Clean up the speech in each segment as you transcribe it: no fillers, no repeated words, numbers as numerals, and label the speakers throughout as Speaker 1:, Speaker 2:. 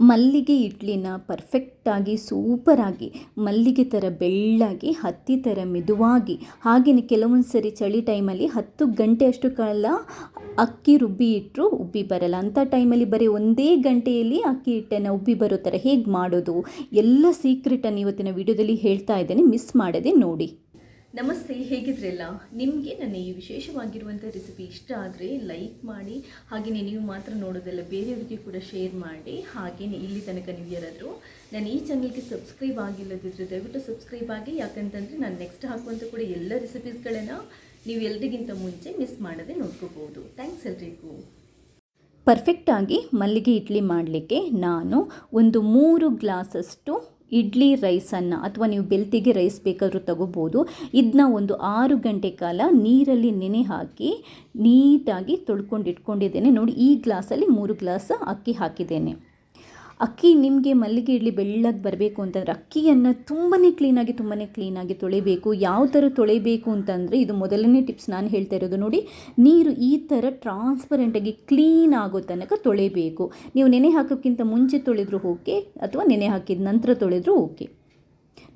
Speaker 1: ಮಲ್ಲಿಗೆ ಇಡ್ಲಿನ ಪರ್ಫೆಕ್ಟಾಗಿ ಸೂಪರಾಗಿ ಮಲ್ಲಿಗೆ ಥರ ಬೆಳ್ಳಗೆ ಹತ್ತಿ ಥರ ಮೆದುವಾಗಿ ಹಾಗೆಯೇ ಕೆಲವೊಂದು ಸರಿ ಚಳಿ ಟೈಮಲ್ಲಿ 10 ಗಂಟೆ ಅಷ್ಟು ಕಾಲ ಅಕ್ಕಿ ರುಬ್ಬಿ ಇಟ್ಟರು ಉಬ್ಬಿ ಬರಲ್ಲ. ಅಂಥ ಟೈಮಲ್ಲಿ ಬರೀ ಒಂದೇ ಗಂಟೆಯಲ್ಲಿ ಅಕ್ಕಿ ಹಿಟ್ಟನ್ನು ಉಬ್ಬಿ ಬರೋ ಥರ ಹೇಗೆ ಮಾಡೋದು ಎಲ್ಲ ಸೀಕ್ರೆಟನ್ನು ಇವತ್ತಿನ ವಿಡಿಯೋದಲ್ಲಿ ಹೇಳ್ತಾ ಇದ್ದೇನೆ, ಮಿಸ್ ಮಾಡದೆ ನೋಡಿ. ನಮಸ್ತೆ, ಹೇಗಿದ್ರಲ್ಲ? ನಿಮಗೆ ನನ್ನ ಈ ವಿಶೇಷವಾಗಿರುವಂಥ ರೆಸಿಪಿ ಇಷ್ಟ ಆದರೆ ಲೈಕ್ ಮಾಡಿ, ಹಾಗೆಯೇ ನೀವು ಮಾತ್ರ ನೋಡೋದಲ್ಲ ಬೇರೆಯವರಿಗೆ ಕೂಡ ಶೇರ್ ಮಾಡಿ. ಹಾಗೆಯೇ ಇಲ್ಲಿ ತನಕ ನೀವು ಯಾರಾದರೂ ನಾನು ಈ ಚಾನಲ್ಗೆ ಸಬ್ಸ್ಕ್ರೈಬ್ ಆಗಿಲ್ಲದಿದ್ದರೆ ದಯವಿಟ್ಟು ಸಬ್ಸ್ಕ್ರೈಬ್ ಆಗಿ, ಯಾಕಂತಂದರೆ ನಾನು ನೆಕ್ಸ್ಟ್ ಹಾಕುವಂಥ ಕೂಡ ಎಲ್ಲ ರೆಸಿಪೀಸ್ಗಳನ್ನು ನೀವು ಎಲ್ರಿಗಿಂತ ಮುಂಚೆ ಮಿಸ್ ಮಾಡದೆ ನೋಡ್ಕೋಬೋದು. ಥ್ಯಾಂಕ್ಸ್ ಎಲ್ರಿಗೂ. ಪರ್ಫೆಕ್ಟಾಗಿ ಮಲ್ಲಿಗೆ ಇಡ್ಲಿ ಮಾಡಲಿಕ್ಕೆ ನಾನು ಒಂದು 3 ಗ್ಲಾಸಷ್ಟು ಇಡ್ಲಿ ರೈಸನ್ನು ಅಥವಾ ನೀವು ಬೆಳ್ತಿಗೆ ರೈಸ್ ಬೇಕಾದರೂ ತಗೋಬೋದು. ಇದನ್ನ ಒಂದು 6 ಗಂಟೆ ಕಾಲ ನೀರಲ್ಲಿ ನೆನೆ ಹಾಕಿ ನೀಟಾಗಿ ತೊಳ್ಕೊಂಡು ಇಟ್ಕೊಂಡಿದ್ದೇನೆ. ನೋಡಿ, ಈ ಗ್ಲಾಸಲ್ಲಿ 3 ಗ್ಲಾಸ್ ಅಕ್ಕಿ ಹಾಕಿದ್ದೇನೆ. ಅಕ್ಕಿ ನಿಮಗೆ ಮಲ್ಲಿಗೆ ಇಡ್ಲಿ ಬೆಳ್ಳಗೆ ಬರಬೇಕು ಅಂತಂದರೆ ಅಕ್ಕಿಯನ್ನು ತುಂಬಾ ಕ್ಲೀನಾಗಿ ತೊಳಿಬೇಕು. ಯಾವ ಥರ ತೊಳಿಬೇಕು ಅಂತಂದರೆ, ಇದು ಮೊದಲನೇ ಟಿಪ್ಸ್ ನಾನು ಹೇಳ್ತಾ ಇರೋದು. ನೋಡಿ, ನೀರು ಈ ಥರ ಟ್ರಾನ್ಸ್ಪರೆಂಟಾಗಿ ಕ್ಲೀನ್ ಆಗೋ ತನಕ ತೊಳಿಬೇಕು. ನೀವು ನೆನೆ ಹಾಕೋಕ್ಕಿಂತ ಮುಂಚೆ ತೊಳೆದ್ರೂ ಓಕೆ, ಅಥವಾ ನೆನೆ ಹಾಕಿದ ನಂತರ ತೊಳೆದ್ರೂ ಓಕೆ.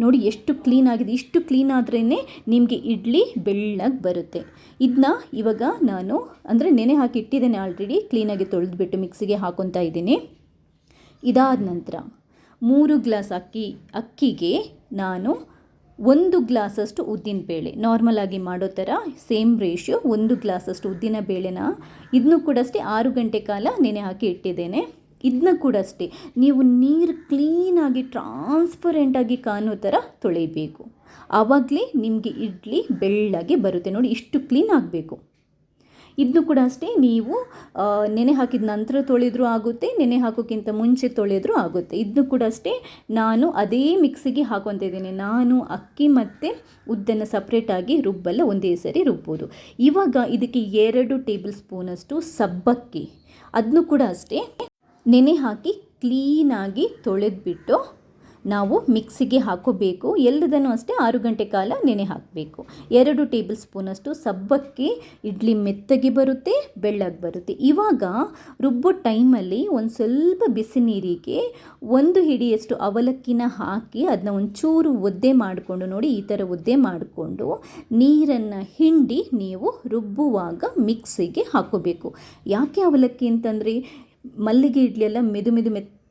Speaker 1: ನೋಡಿ ಎಷ್ಟು ಕ್ಲೀನ್ ಆಗಿದೆ. ಇಷ್ಟು ಕ್ಲೀನ್ ಆದ್ರೇ ನಿಮಗೆ ಇಡ್ಲಿ ಬೆಳ್ಳಗೆ ಬರುತ್ತೆ. ಇದನ್ನ ಇವಾಗ ನಾನು ಅಂದರೆ ನೆನೆ ಹಾಕಿ ಇಟ್ಟಿದ್ದೇನೆ ಆಲ್ರೆಡಿ, ಕ್ಲೀನಾಗಿ ತೊಳೆದ್ಬಿಟ್ಟು ಮಿಕ್ಸಿಗೆ ಹಾಕೊತಾ ಇದ್ದೀನಿ. ಇದಾದ ನಂತರ 3 ಗ್ಲಾಸ್ ಅಕ್ಕಿಗೆ ನಾನು 1 ಗ್ಲಾಸಷ್ಟು ಉದ್ದಿನಬೇಳೆ, ನಾರ್ಮಲಾಗಿ ಮಾಡೋ ಥರ ಸೇಮ್ ರೇಷಿಯೋ 1 ಗ್ಲಾಸಷ್ಟು ಉದ್ದಿನ ಬೇಳೆನ ಇದನ್ನು ಕೂಡ ಅಷ್ಟೇ 6 ಗಂಟೆ ಕಾಲ ನೆನೆ ಹಾಕಿ ಇಟ್ಟಿದ್ದೇನೆ. ಇದನ್ನ ಕೂಡ ಅಷ್ಟೇ ನೀವು ನೀರು ಕ್ಲೀನಾಗಿ ಟ್ರಾನ್ಸ್ಪರೆಂಟಾಗಿ ಕಾಣೋ ಥರ ತೊಳಿಬೇಕು. ಆವಾಗಲೇ ನಿಮಗೆ ಇಡ್ಲಿ ಬೆಳ್ಳಗೆ ಬರುತ್ತೆ. ನೋಡಿ, ಇಷ್ಟು ಕ್ಲೀನ್ ಆಗಬೇಕು. ಇದನ್ನು ಕೂಡ ಅಷ್ಟೇ ನೀವು ನೆನೆ ಹಾಕಿದ ನಂತರ ತೊಳೆದ್ರೂ ಆಗುತ್ತೆ, ನೆನೆ ಹಾಕೋಕ್ಕಿಂತ ಮುಂಚೆ ತೊಳೆದ್ರೂ ಆಗುತ್ತೆ. ಇದನ್ನು ಕೂಡ ಅಷ್ಟೇ ನಾನು ಅದೇ ಮಿಕ್ಸಿಗೆ ಹಾಕೊತಾ ಇದ್ದೀನಿ. ನಾನು ಅಕ್ಕಿ ಮತ್ತು ಉದ್ದನ್ನು ಸಪ್ರೇಟಾಗಿ ರುಬ್ಬಲ್ಲ, ಒಂದೇ ಸರಿ ರುಬ್ಬೋದು. ಇವಾಗ ಇದಕ್ಕೆ 2 ಟೇಬಲ್ ಸ್ಪೂನಷ್ಟು ಸಬ್ಬಕ್ಕಿ, ಅದನ್ನು ಕೂಡ ಅಷ್ಟೇ ನೆನೆ ಹಾಕಿ ಕ್ಲೀನಾಗಿ ತೊಳೆದ್ಬಿಟ್ಟು ನಾವು ಮಿಕ್ಸಿಗೆ ಹಾಕೋಬೇಕು. ಎಲ್ಲದನ್ನು ಅಷ್ಟೇ 6 ಗಂಟೆ ಕಾಲ ನೆನೆ ಹಾಕಬೇಕು. 2 ಟೇಬಲ್ ಸ್ಪೂನಷ್ಟು ಸಬ್ಬಕ್ಕಿ ಇಡ್ಲಿ ಮೆತ್ತಗೆ ಬರುತ್ತೆ, ಬೆಳ್ಳಗೆ ಬರುತ್ತೆ. ಇವಾಗ ರುಬ್ಬೋ ಟೈಮಲ್ಲಿ ಒಂದು ಸ್ವಲ್ಪ ಬಿಸಿ ನೀರಿಗೆ 1 ಹಿಡಿಯಷ್ಟು ಅವಲಕ್ಕಿನ ಹಾಕಿ ಅದನ್ನ ಒಂಚೂರು ಒದ್ದೆ ಮಾಡಿಕೊಂಡು, ನೋಡಿ ಈ ಥರ ಒದ್ದೆ ಮಾಡಿಕೊಂಡು ನೀರನ್ನು ಹಿಂಡಿ ನೀವು ರುಬ್ಬುವಾಗ ಮಿಕ್ಸಿಗೆ ಹಾಕೋಬೇಕು. ಯಾಕೆ ಅವಲಕ್ಕಿ ಅಂತಂದರೆ ಮಲ್ಲಿಗೆ ಇಡ್ಲಿ ಎಲ್ಲ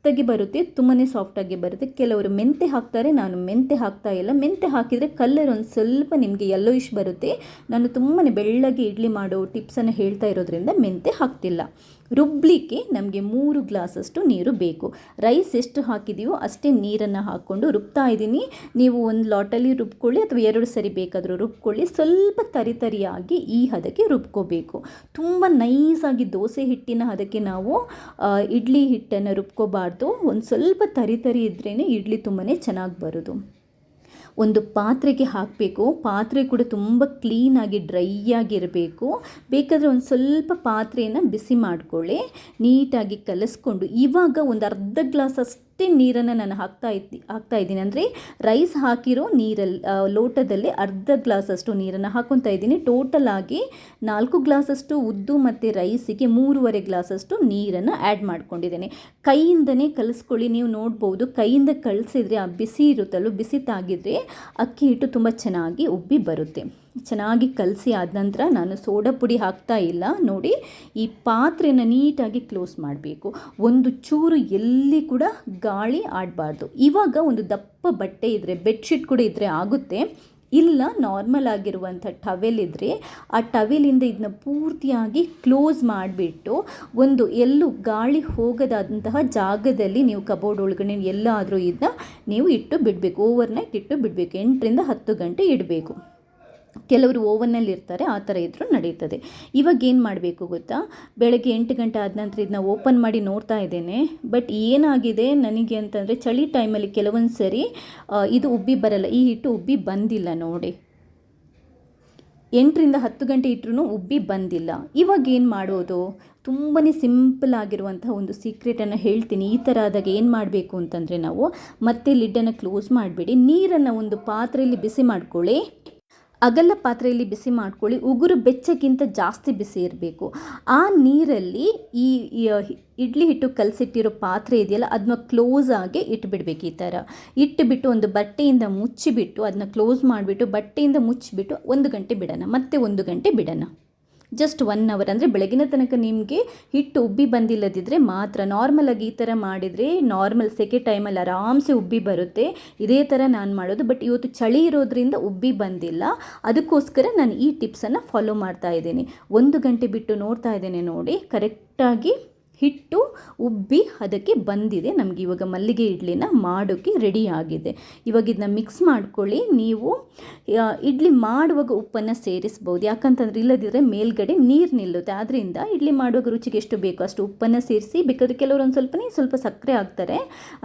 Speaker 1: ಮೆತ್ತಗೆ ಬರುತ್ತೆ, ತುಂಬಾ ಸಾಫ್ಟಾಗಿ ಬರುತ್ತೆ. ಕೆಲವರು ಮೆಂತೆ ಹಾಕ್ತಾರೆ, ನಾನು ಮೆಂತೆ ಹಾಕ್ತಾ ಇಲ್ಲ. ಮೆಂತೆ ಹಾಕಿದರೆ ಕಲರ್ ಒಂದು ಸ್ವಲ್ಪ ನಿಮಗೆ ಯೆಲ್ಲೋಯಿಶ್ ಬರುತ್ತೆ. ನಾನು ತುಂಬಾ ಬೆಳ್ಳಗೆ ಇಡ್ಲಿ ಮಾಡೋ ಟಿಪ್ಸನ್ನು ಹೇಳ್ತಾ ಇರೋದ್ರಿಂದ ಮೆಂತೆ ಹಾಕ್ತಿಲ್ಲ. ರುಬ್ಬಲಿಕ್ಕೆ ನಮಗೆ 3 ಗ್ಲಾಸಷ್ಟು ನೀರು ಬೇಕು. ರೈಸ್ ಎಷ್ಟು ಹಾಕಿದೆಯೋ ಅಷ್ಟೇ ನೀರನ್ನು ಹಾಕ್ಕೊಂಡು ರುಬ್ತಾ ಇದ್ದೀನಿ. ನೀವು ಒಂದು ಲಾಟಲ್ಲಿ ರುಬ್ಕೊಳ್ಳಿ ಅಥವಾ 2 ಸರಿ ಬೇಕಾದರೂ ರುಬ್ಕೊಳ್ಳಿ. ಸ್ವಲ್ಪ ತರಿಯಾಗಿ ಈ ಹದಕ್ಕೆ ರುಬ್ಕೋಬೇಕು. ತುಂಬ ನೈಸಾಗಿ ದೋಸೆ ಹಿಟ್ಟಿನ ಹದಕ್ಕೆ ನಾವು ಇಡ್ಲಿ ಹಿಟ್ಟನ್ನು ರುಬ್ಕೋಬಾರ್ದು. ಒಂದು ಸ್ವಲ್ಪ ತರಿ ಇದ್ರೇ ಇಡ್ಲಿ ತುಂಬಾ ಚೆನ್ನಾಗಿ ಬರೋದು. ಒಂದು ಪಾತ್ರೆಗೆ ಹಾಕಬೇಕು. ಪಾತ್ರೆ ಕೂಡ ತುಂಬ ಕ್ಲೀನಾಗಿ ಡ್ರೈ ಆಗಿರಬೇಕು. ಬೇಕಾದರೆ ಒಂದು ಸ್ವಲ್ಪ ಪಾತ್ರೆಯನ್ನು ಬಿಸಿ ಮಾಡಿಕೊಳ್ಳಿ, ನೀಟಾಗಿ ಕಲಿಸ್ಕೊಂಡು ಇವಾಗ ಒಂದು ಅರ್ಧ ಗ್ಲಾಸ್ ಅಷ್ಟೇ ನೀರನ್ನು ನಾನು ಹಾಕ್ತಾ ಇದ್ದೀನಿ. ಅಂದರೆ ರೈಸ್ ಹಾಕಿರೋ ನೀರಲ್ಲಿ ಲೋಟದಲ್ಲಿ ಅರ್ಧ ಗ್ಲಾಸಷ್ಟು ನೀರನ್ನು ಹಾಕ್ಕೊತಾ ಇದ್ದೀನಿ. ಟೋಟಲ್ ಆಗಿ 4 ಗ್ಲಾಸಷ್ಟು ಉದ್ದು ಮತ್ತು ರೈಸಿಗೆ 3.5 ಗ್ಲಾಸಷ್ಟು ನೀರನ್ನು ಆ್ಯಡ್ ಮಾಡ್ಕೊಂಡಿದ್ದೇನೆ. ಕೈಯಿಂದನೇ ಕಲಿಸ್ಕೊಳ್ಳಿ. ನೀವು ನೋಡ್ಬೋದು, ಕೈಯಿಂದ ಕಲಿಸಿದ್ರೆ ಆ ಬಿಸಿ ಇರುತ್ತಲ್ಲೋ, ಬಿಸಿ ತಾಗಿದ್ರೆ ಅಕ್ಕಿ ಹಿಟ್ಟು ತುಂಬ ಚೆನ್ನಾಗಿ ಉಬ್ಬಿ ಬರುತ್ತೆ. ಚೆನ್ನಾಗಿ ಕಲಸಿ ಆದ ನಂತರ ನಾನು ಸೋಡಾ ಪುಡಿ ಹಾಕ್ತಾ ಇಲ್ಲ. ನೋಡಿ, ಈ ಪಾತ್ರೆನ ನೀಟಾಗಿ ಕ್ಲೋಸ್ ಮಾಡಬೇಕು. ಒಂದು ಚೂರು ಎಲ್ಲಿ ಕೂಡ ಗಾಳಿ ಆಡಬಾರ್ದು. ಇವಾಗ ಒಂದು ದಪ್ಪ ಬಟ್ಟೆ ಇದ್ದರೆ, ಬೆಡ್ಶೀಟ್ ಕೂಡ ಇದ್ದರೆ ಆಗುತ್ತೆ, ಇಲ್ಲ ನಾರ್ಮಲ್ ಆಗಿರುವಂಥ ಟವೆಲ್ ಇದ್ದರೆ ಆ ಟವೆಲಿಂದ ಇದನ್ನ ಪೂರ್ತಿಯಾಗಿ ಕ್ಲೋಸ್ ಮಾಡಿಬಿಟ್ಟು ಒಂದು ಎಲ್ಲೂ ಗಾಳಿ ಹೋಗದಂತಹ ಜಾಗದಲ್ಲಿ ನೀವು ಕಬೋರ್ಡ್ ಒಳಗಡೆ ಎಲ್ಲಾದರೂ ಇದನ್ನ ನೀವು ಇಟ್ಟು ಬಿಡಬೇಕು. ಓವರ್ನೈಟ್ ಇಟ್ಟು ಬಿಡಬೇಕು. 8ರಿಂದ 10 ಗಂಟೆ ಇಡಬೇಕು. ಕೆಲವರು ಓವನ್ನಲ್ಲಿ ಇರ್ತಾರೆ, ಆ ಥರ ಇದ್ದರೂ ನಡೀತದೆ. ಇವಾಗ ಏನು ಮಾಡಬೇಕು ಗೊತ್ತಾ, ಬೆಳಗ್ಗೆ 8 ಗಂಟೆ ಆದ ನಂತರ ಇದನ್ನ ಓಪನ್ ಮಾಡಿ ನೋಡ್ತಾ ಇದ್ದೇನೆ. ಬಟ್ ಏನಾಗಿದೆ ನನಗೆ ಅಂತಂದರೆ, ಚಳಿ ಟೈಮಲ್ಲಿ ಕೆಲವೊಂದು ಸರಿ ಇದು ಉಬ್ಬಿ ಬರಲ್ಲ, ಈ ಹಿಟ್ಟು ಉಬ್ಬಿ ಬಂದಿಲ್ಲ. ನೋಡಿ, 8ರಿಂದ 10 ಗಂಟೆ ಇಟ್ಟರೂ ಉಬ್ಬಿ ಬಂದಿಲ್ಲ. ಇವಾಗ ಏನು ಮಾಡೋದು? ತುಂಬಾ ಸಿಂಪಲ್ ಆಗಿರುವಂಥ ಒಂದು ಸೀಕ್ರೆಟನ್ನು ಹೇಳ್ತೀನಿ. ಈ ಥರ ಆದಾಗ ಏನು ಮಾಡಬೇಕು ಅಂತಂದರೆ, ನಾವು ಮತ್ತೆ ಲಿಡ್ಡನ್ನು ಕ್ಲೋಸ್ ಮಾಡಿಬಿಡಿ, ನೀರನ್ನು ಒಂದು ಪಾತ್ರೆಯಲ್ಲಿ ಬಿಸಿ ಮಾಡ್ಕೊಳ್ಳಿ. ಅಗಲ ಪಾತ್ರೆಯಲ್ಲಿ ಬಿಸಿ ಮಾಡ್ಕೊಳ್ಳಿ. ಉಗುರು ಬೆಚ್ಚಕ್ಕಿಂತ ಜಾಸ್ತಿ ಬಿಸಿ ಇರಬೇಕು. ಆ ನೀರಲ್ಲಿ ಈ ಇಡ್ಲಿ ಹಿಟ್ಟು ಕಲಸಿಟ್ಟಿರೋ ಪಾತ್ರೆ ಇದೆಯಲ್ಲ ಅದನ್ನ ಕ್ಲೋಸ್ ಆಗಿ ಇಟ್ಬಿಡ್ಬೇಕು. ಈ ಥರ ಇಟ್ಟುಬಿಟ್ಟು ಒಂದು ಬಟ್ಟೆಯಿಂದ ಮುಚ್ಚಿಬಿಟ್ಟು ಅದನ್ನ ಕ್ಲೋಸ್ ಮಾಡಿಬಿಟ್ಟು ಬಟ್ಟೆಯಿಂದ ಮುಚ್ಚಿಬಿಟ್ಟು 1 ಗಂಟೆ ಬಿಡೋಣ. ಮತ್ತೆ 1 ಗಂಟೆ ಬಿಡೋಣ. ಜಸ್ಟ್ 1 ಅವರ್, ಅಂದರೆ ಬೆಳಗಿನ ತನಕ ನಿಮಗೆ ಹಿಟ್ಟು ಉಬ್ಬಿ ಬಂದಿಲ್ಲದಿದ್ದರೆ ಮಾತ್ರ. ನಾರ್ಮಲಾಗಿ ಈ ಥರ ಮಾಡಿದರೆ ನಾರ್ಮಲ್ ಸೆಕೆ ಟೈಮಲ್ಲಿ ಆರಾಮ್ಸೆ ಉಬ್ಬಿ ಬರುತ್ತೆ. ಇದೇ ಥರ ನಾನು ಮಾಡೋದು. ಬಟ್ ಇವತ್ತು ಚಳಿ ಇರೋದ್ರಿಂದ ಉಬ್ಬಿ ಬಂದಿಲ್ಲ. ಅದಕ್ಕೋಸ್ಕರ ನಾನು ಈ ಟಿಪ್ಸನ್ನು ಫಾಲೋ ಮಾಡ್ತಾ ಇದ್ದೀನಿ. 1 ಗಂಟೆ ಬಿಟ್ಟು ನೋಡ್ತಾ ಇದ್ದೇನೆ ನೋಡಿ, ಕರೆಕ್ಟಾಗಿ ಹಿಟ್ಟು ಉಬ್ಬಿ ಅದಕ್ಕೆ ಬಂದಿದೆ. ನಮಗೆ ಇವಾಗ ಮಲ್ಲಿಗೆ ಇಡ್ಲಿನ ಮಾಡೋಕ್ಕೆ ರೆಡಿ ಆಗಿದೆ. ಇವಾಗ ಇದನ್ನ ಮಿಕ್ಸ್ ಮಾಡ್ಕೊಳ್ಳಿ. ನೀವು ಇಡ್ಲಿ ಮಾಡುವಾಗ ಉಪ್ಪನ್ನು ಸೇರಿಸ್ಬೋದು, ಯಾಕಂತಂದ್ರೆ ಇಲ್ಲದಿದ್ದರೆ ಮೇಲ್ಗಡೆ ನೀರು ನಿಲ್ಲುತ್ತೆ. ಆದ್ದರಿಂದ ಇಡ್ಲಿ ಮಾಡುವಾಗ ರುಚಿಗೆ ಎಷ್ಟು ಬೇಕೋ ಅಷ್ಟು ಉಪ್ಪನ್ನು ಸೇರಿಸಿ, ಬೇಕಾದರೆ ಕೆಲವರು ಸ್ವಲ್ಪ ಸಕ್ಕರೆ ಹಾಕ್ತಾರೆ,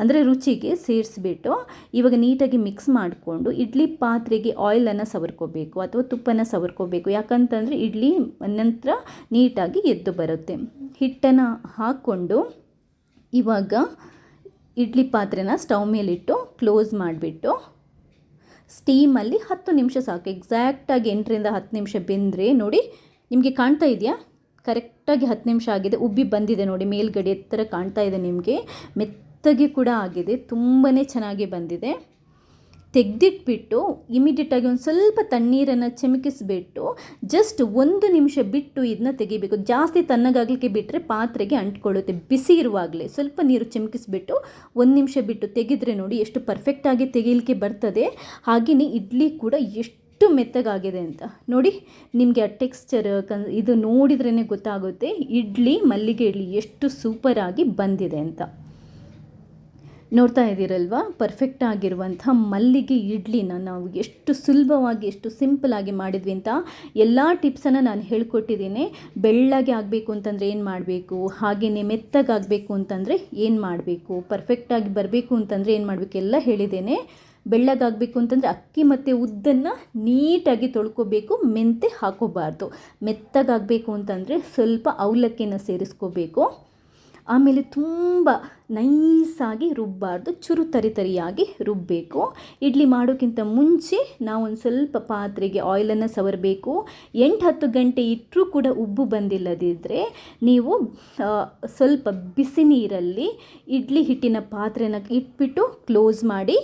Speaker 1: ಅಂದರೆ ರುಚಿಗೆ ಸೇರಿಸ್ಬಿಟ್ಟು ಇವಾಗ ನೀಟಾಗಿ ಮಿಕ್ಸ್ ಮಾಡಿಕೊಂಡು ಇಡ್ಲಿ ಪಾತ್ರೆಗೆ ಆಯಿಲನ್ನು ಸವರ್ಕೋಬೇಕು ಅಥವಾ ತುಪ್ಪನ ಸವರ್ಕೋಬೇಕು. ಯಾಕಂತಂದರೆ ಇಡ್ಲಿ ನಂತರ ನೀಟಾಗಿ ಎದ್ದು ಬರುತ್ತೆ. ಹಿಟ್ಟನ್ನು ಹಾಕ್ಕೊಂಡು ಇವಾಗ ಇಡ್ಲಿ ಪಾತ್ರೆನ ಸ್ಟವ್ ಮೇಲಿಟ್ಟು ಕ್ಲೋಸ್ ಮಾಡಿಬಿಟ್ಟು ಸ್ಟೀಮಲ್ಲಿ 10 ನಿಮಿಷ ಸಾಕು. ಎಕ್ಸಾಕ್ಟಾಗಿ 8ರಿಂದ 10 ನಿಮಿಷ ಬೆಂದರೆ ನೋಡಿ, ನಿಮಗೆ ಕಾಣ್ತಾ ಇದೆಯಾ, ಕರೆಕ್ಟಾಗಿ 10 ನಿಮಿಷ ಆಗಿದೆ. ಉಬ್ಬಿ ಬಂದಿದೆ ನೋಡಿ, ಮೇಲ್ಗಡೆ ಎತ್ತರ ಕಾಣ್ತಾ ಇದೆ ನಿಮಗೆ. ಮೆತ್ತಗೆ ಕೂಡ ಆಗಿದೆ, ತುಂಬಾ ಚೆನ್ನಾಗಿ ಬಂದಿದೆ. ತೆಗೆದಿಟ್ಬಿಟ್ಟು ಇಮಿಡಿಯೇಟಾಗಿ ಒಂದು ಸ್ವಲ್ಪ ತಣ್ಣೀರನ್ನು ಚಿಮುಕಿಸ್ಬಿಟ್ಟು ಜಸ್ಟ್ 1 ನಿಮಿಷ ಬಿಟ್ಟು ಇದನ್ನ ತೆಗಿಬೇಕು. ಜಾಸ್ತಿ ತಣ್ಣಗಾಗಲಿಕ್ಕೆ ಬಿಟ್ಟರೆ ಪಾತ್ರೆಗೆ ಅಂಟ್ಕೊಳ್ಳುತ್ತೆ. ಬಿಸಿ ಇರುವಾಗಲೇ ಸ್ವಲ್ಪ ನೀರು ಚಿಮುಕಿಸ್ಬಿಟ್ಟು 1 ನಿಮಿಷ ಬಿಟ್ಟು ತೆಗೆದ್ರೆ ನೋಡಿ ಎಷ್ಟು ಪರ್ಫೆಕ್ಟಾಗಿ ತೆಗೀಲಿಕ್ಕೆ ಬರ್ತದೆ. ಹಾಗೆಯೇ ಇಡ್ಲಿ ಕೂಡ ಎಷ್ಟು ಮೆತ್ತಗಾಗಿದೆ ಅಂತ ನೋಡಿ. ನಿಮಗೆ ಆ ಟೆಕ್ಸ್ಚರ್ ಇದು ನೋಡಿದ್ರೇ ಗೊತ್ತಾಗುತ್ತೆ ಮಲ್ಲಿಗೆ ಇಡ್ಲಿ ಎಷ್ಟು ಸೂಪರಾಗಿ ಬಂದಿದೆ ಅಂತ. ನೋಡ್ತಾ ಇದ್ದೀರಲ್ವಾ, ಪರ್ಫೆಕ್ಟ್ ಆಗಿರುವಂಥ ಮಲ್ಲಿಗೆ ಇಡ್ಲಿನ ನಾವು ಎಷ್ಟು ಸುಲಭವಾಗಿ ಎಷ್ಟು ಸಿಂಪಲಾಗಿ ಮಾಡಿದ್ವಿ ಅಂತ ಎಲ್ಲ ಟಿಪ್ಸನ್ನು ನಾನು ಹೇಳ್ಕೊಟ್ಟಿದ್ದೀನಿ. ಬೆಳ್ಳಗೆ ಆಗಬೇಕು ಅಂತಂದರೆ ಏನು ಮಾಡಬೇಕು, ಹಾಗೆಯೇ ಮೆತ್ತಗಾಗಬೇಕು ಅಂತಂದರೆ ಏನು ಮಾಡಬೇಕು, ಪರ್ಫೆಕ್ಟಾಗಿ ಬರಬೇಕು ಅಂತಂದರೆ ಏನು ಮಾಡಬೇಕು ಎಲ್ಲ ಹೇಳಿದ್ದೇನೆ. ಬೆಳ್ಳಗಾಗಬೇಕು ಅಂತಂದರೆ ಅಕ್ಕಿ ಮತ್ತು ಉದ್ದನ್ನು ನೀಟಾಗಿ ತೊಳ್ಕೊಬೇಕು, ಮೆಂತೆ ಹಾಕೋಬಾರ್ದು. ಮೆತ್ತಗಾಗಬೇಕು ಅಂತಂದರೆ ಸ್ವಲ್ಪ ಅವಲಕ್ಕಿನ ಸೇರಿಸ್ಕೋಬೇಕು. ಆಮೇಲೆ ತುಂಬ ನೈಸಾಗಿ ರುಬ್ಬಾರ್ದು, ಚುರು ತರಿಯಾಗಿ ರುಬ್ಬಬೇಕು. ಇಡ್ಲಿ ಮಾಡೋಕ್ಕಿಂತ ಮುಂಚೆ ನಾವು ಒಂದು ಸ್ವಲ್ಪ ಪಾತ್ರೆಗೆ ಆಯಿಲನ್ನು ಸವರಬೇಕು. 8-10 ಗಂಟೆ ಇಟ್ಟರೂ ಕೂಡ ಉಬ್ಬು ಬಂದಿಲ್ಲದಿದ್ದರೆ ನೀವು ಸ್ವಲ್ಪ ಬಿಸಿ ನೀರಲ್ಲಿ ಇಡ್ಲಿ ಹಿಟ್ಟಿನ ಪಾತ್ರೆನ ಇಟ್ಬಿಟ್ಟು ಕ್ಲೋಸ್ ಮಾಡಿ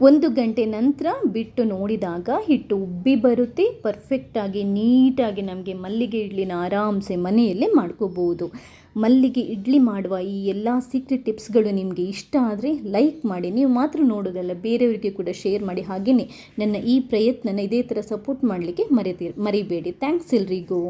Speaker 1: 1 ಗಂಟೆ ನಂತರ ಬಿಟ್ಟು ನೋಡಿದಾಗ ಹಿಟ್ಟು ಉಬ್ಬಿ ಬರುತ್ತೆ. ಪರ್ಫೆಕ್ಟಾಗಿ ನೀಟಾಗಿ ನಮಗೆ ಮಲ್ಲಿಗೆ ಇಡ್ಲಿನ ಆರಾಮ್ಸೆ ಮನೆಯಲ್ಲೇ ಮಾಡ್ಕೋಬೋದು. ಮಲ್ಲಿಗೆ ಇಡ್ಲಿ ಮಾಡುವ ಈ ಎಲ್ಲ ಸೀಕ್ರೆಟ್ ಟಿಪ್ಸ್ಗಳು ನಿಮಗೆ ಇಷ್ಟ ಆದರೆ ಲೈಕ್ ಮಾಡಿ. ನೀವು ಮಾತ್ರ ನೋಡೋದಲ್ಲ, ಬೇರೆಯವರಿಗೆ ಕೂಡ ಶೇರ್ ಮಾಡಿ. ಹಾಗೆಯೇ ನನ್ನ ಈ ಪ್ರಯತ್ನನ ಇದೇ ಥರ ಸಪೋರ್ಟ್ ಮಾಡಲಿಕ್ಕೆ ಮರಿಬೇಡಿ. ಥ್ಯಾಂಕ್ಸ್ ಎಲ್ರಿಗೂ.